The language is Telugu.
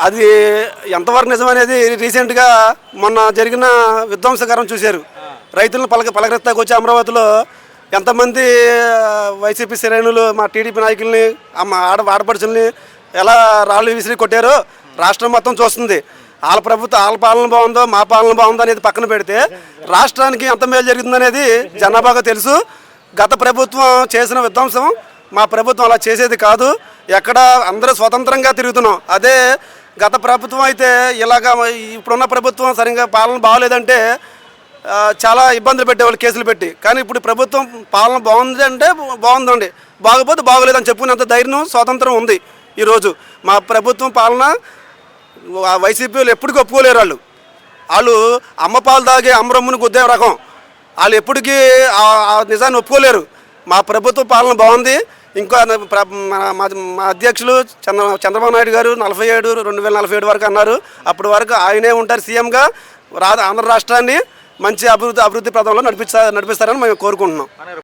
అది ఎంతవరకు నిజమనేది రీసెంట్గా మొన్న జరిగిన విధ్వంసకరం చూశారు. రైతులను పలకరిస్తాకు వచ్చి అమరావతిలో ఎంతమంది వైసీపీ శ్రేణులు మా టీడీపీ నాయకుల్ని ఆడపడుచుల్ని ఎలా రాళ్ళు విసిరి కొట్టారో రాష్ట్రం మొత్తం చూస్తుంది. వాళ్ళ ప్రభుత్వం వాళ్ళ పాలన బాగుందో మా పాలన బాగుందో అనేది పక్కన పెడితే రాష్ట్రానికి ఎంత మేలు జరుగుతుందనేది జనాభాగా తెలుసు. గత ప్రభుత్వం చేసిన విధ్వంసం మా ప్రభుత్వం అలా చేసేది కాదు. ఎక్కడ అందరూ స్వతంత్రంగా తిరుగుతున్నాం. అదే గత ప్రభుత్వం అయితే ఇలాగా ఇప్పుడున్న ప్రభుత్వం సరిగ్గా పాలన బాగోలేదంటే చాలా ఇబ్బందులు పెట్టేవాళ్ళు కేసులు పెట్టి. కానీ ఇప్పుడు ప్రభుత్వం పాలన బాగుంది అంటే బాగుందండి, బాగోపోతే బాగోలేదని చెప్పుకునేంత ధైర్యం స్వాతంత్రం ఉంది. ఈరోజు మా ప్రభుత్వం పాలన వైసీపీ వాళ్ళు ఎప్పటికీ ఒప్పుకోలేరు. వాళ్ళు అమ్మ పాలు తాగే అమ్మరమ్ముని గుద్దే రకం. వాళ్ళు ఎప్పటికీ ఆ నిజాన్ని ఒప్పుకోలేరు. మా ప్రభుత్వ పాలన బాగుంది. ఇంకా మా అధ్యక్షులు చంద్రబాబు నాయుడు గారు 2047 వరకు అన్నారు. అప్పటి వరకు ఆయనే ఉంటారు సీఎంగా. ఆంధ్ర రాష్ట్రాన్ని మంచి అభివృద్ధి పథంలో నడిపిస్తారని మేము కోరుకుంటున్నాం.